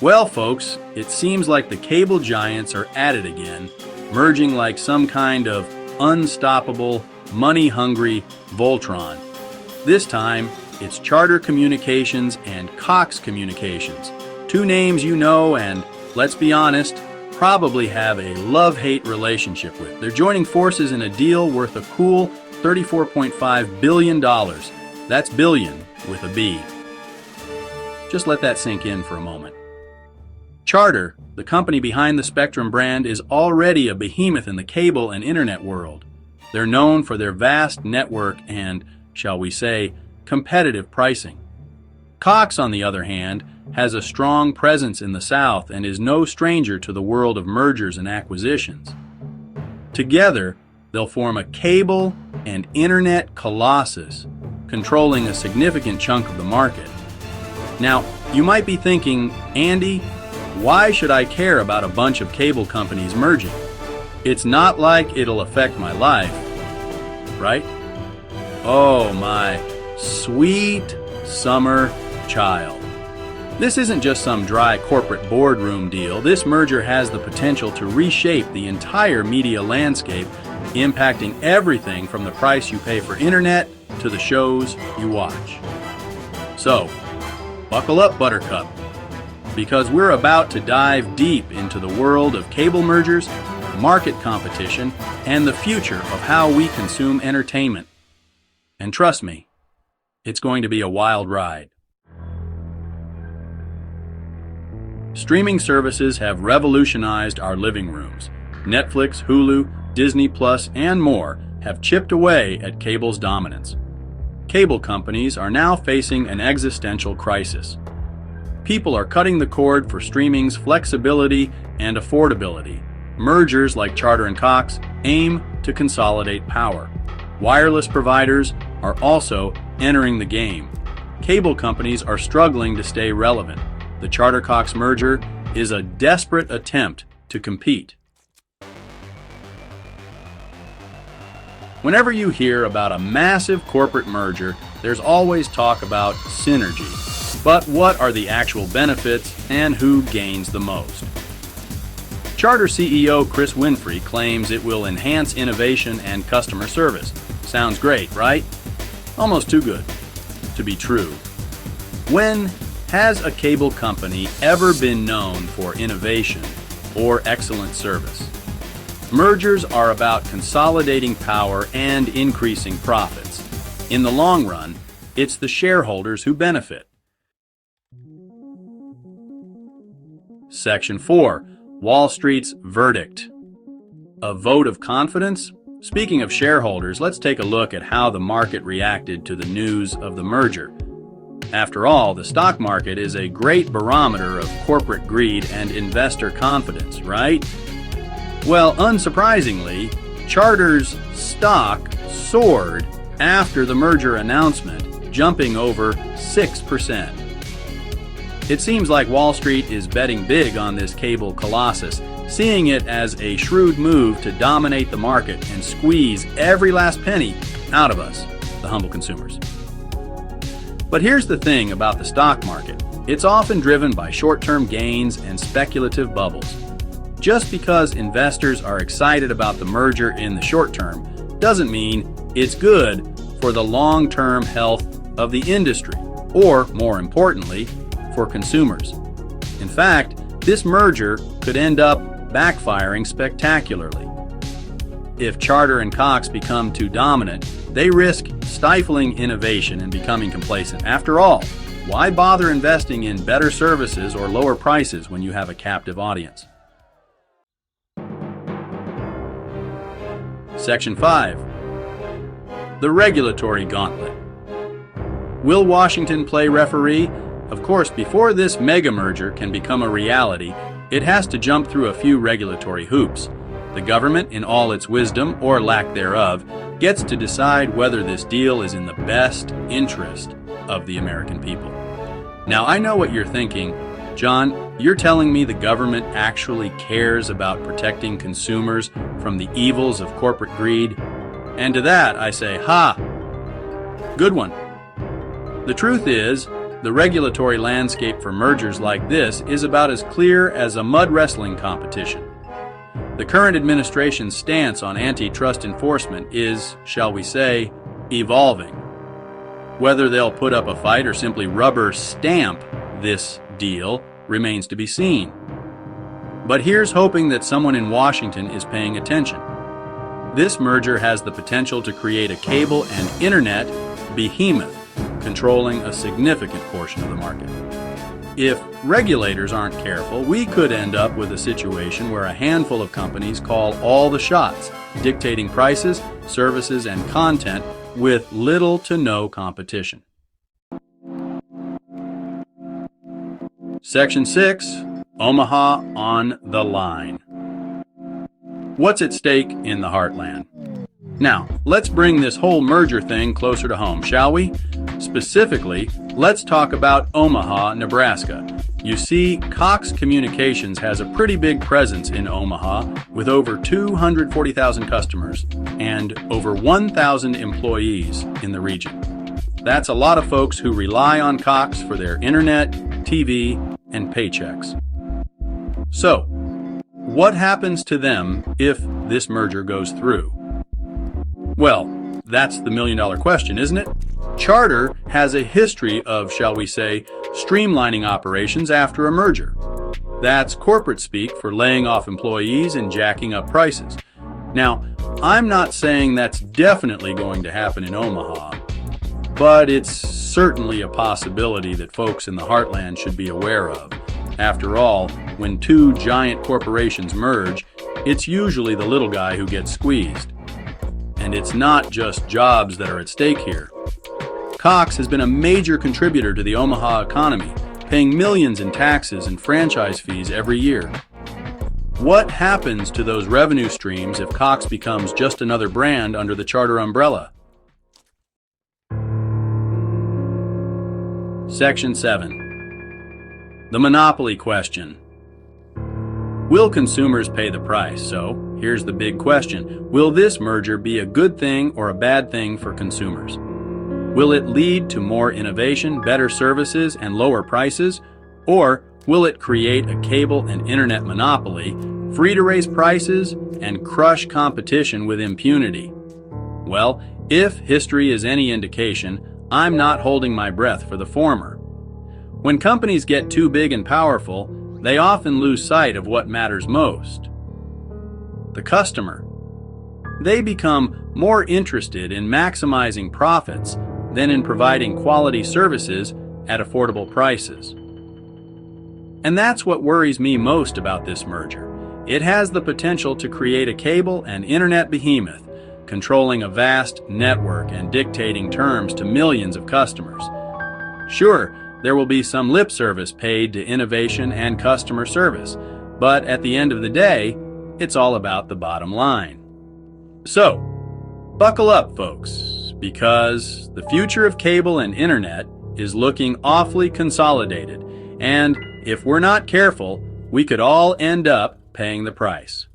Well, folks, it seems like the cable giants are at it again, merging like some kind of unstoppable, money-hungry Voltron. This time, it's Charter Communications and Cox Communications, two names you know and, let's be honest, probably have a love-hate relationship with. They're joining forces in a deal worth a cool $34.5 billion. That's billion with a B. Just let that sink in for a moment. Charter, the company behind the Spectrum brand, is already a behemoth in the cable and internet world. They're known for their vast network and, shall we say, competitive pricing. Cox, on the other hand, has a strong presence in the South and is no stranger to the world of mergers and acquisitions. Together, they'll form a cable and internet colossus, controlling a significant chunk of the market. Now, you might be thinking, Andy, why should I care about a bunch of cable companies merging? It's not like it'll affect my life, right? Oh, my sweet summer child. This isn't just some dry corporate boardroom deal. This merger has the potential to reshape the entire media landscape, impacting everything from the price you pay for internet to the shows you watch. So, buckle up, Buttercup, because we're about to dive deep into the world of cable mergers, market competition, and the future of how we consume entertainment. And trust me, it's going to be a wild ride. Streaming services have revolutionized our living rooms. Netflix, Hulu, Disney Plus, and more have chipped away at cable's dominance. Cable companies are now facing an existential crisis. People are cutting the cord for streaming's flexibility and affordability. Mergers like Charter and Cox aim to consolidate power. Wireless providers are also entering the game. Cable companies are struggling to stay relevant. The Charter-Cox merger is a desperate attempt to compete. Whenever you hear about a massive corporate merger, there's always talk about synergy. But what are the actual benefits and who gains the most? Charter CEO Chris Winfrey claims it will enhance innovation and customer service. Sounds great, right? Almost too good to be true. When has a cable company ever been known for innovation or excellent service? Mergers are about consolidating power and increasing profits. In the long run, it's the shareholders who benefit. Section 4. Wall Street's verdict. A vote of confidence? Speaking of shareholders, let's take a look at how the market reacted to the news of the merger. After all, the stock market is a great barometer of corporate greed and investor confidence, right? Well, unsurprisingly, Charter's stock soared after the merger announcement, jumping over 6%. It seems like Wall Street is betting big on this cable colossus, seeing it as a shrewd move to dominate the market and squeeze every last penny out of us, the humble consumers. But here's the thing about the stock market. It's often driven by short-term gains and speculative bubbles. Just because investors are excited about the merger in the short term doesn't mean it's good for the long-term health of the industry, or, more importantly, for consumers. In fact, this merger could end up backfiring spectacularly. If Charter and Cox become too dominant, they risk stifling innovation and becoming complacent. After all, why bother investing in better services or lower prices when you have a captive audience? Section 5. The regulatory gauntlet. Will Washington play referee? Of course, before this mega merger can become a reality, it has to jump through a few regulatory hoops. The government, in all its wisdom, or lack thereof, gets to decide whether this deal is in the best interest of the American people. Now, I know what you're thinking. John, you're telling me the government actually cares about protecting consumers from the evils of corporate greed? And to that, I say, ha! Good one. The truth is, The regulatory landscape for mergers like this is about as clear as a mud wrestling competition. The current administration's stance on antitrust enforcement is, shall we say, evolving. Whether they'll put up a fight or simply rubber stamp this deal remains to be seen. But here's hoping that someone in Washington is paying attention. This merger has the potential to create a cable and internet behemoth, controlling a significant portion of the market. If regulators aren't careful, we could end up with a situation where a handful of companies call all the shots, dictating prices, services, and content with little to no competition. Section 6, Omaha on the line. What's at stake in the Heartland? Now, let's bring this whole merger thing closer to home, shall we? Specifically, let's talk about Omaha, Nebraska. You see, Cox Communications has a pretty big presence in Omaha with over 240,000 customers and over 1,000 employees in the region. That's a lot of folks who rely on Cox for their internet, TV, and paychecks. So, what happens to them if this merger goes through? Well, that's the million-dollar question, isn't it? Charter has a history of, shall we say, streamlining operations after a merger. That's corporate speak for laying off employees and jacking up prices. Now, I'm not saying that's definitely going to happen in Omaha, but it's certainly a possibility that folks in the Heartland should be aware of. After all, when two giant corporations merge, it's usually the little guy who gets squeezed. And it's not just jobs that are at stake here. Cox has been a major contributor to the Omaha economy, paying millions in taxes and franchise fees every year. What happens to those revenue streams if Cox becomes just another brand under the Charter umbrella? Section 7. The monopoly question. Will consumers pay the price? So, here's the big question. Will this merger be a good thing or a bad thing for consumers? Will it lead to more innovation, better services, and lower prices? Or will it create a cable and internet monopoly, free to raise prices and crush competition with impunity? Well, if history is any indication, I'm not holding my breath for the former. When companies get too big and powerful, they often lose sight of what matters most: the customer. They become more interested in maximizing profits than in providing quality services at affordable prices. And that's what worries me most about this merger. It has the potential to create a cable and internet behemoth, controlling a vast network and dictating terms to millions of customers. Sure, there will be some lip service paid to innovation and customer service, but at the end of the day, it's all about the bottom line. So, buckle up, folks, because the future of cable and internet is looking awfully consolidated, and if we're not careful, we could all end up paying the price.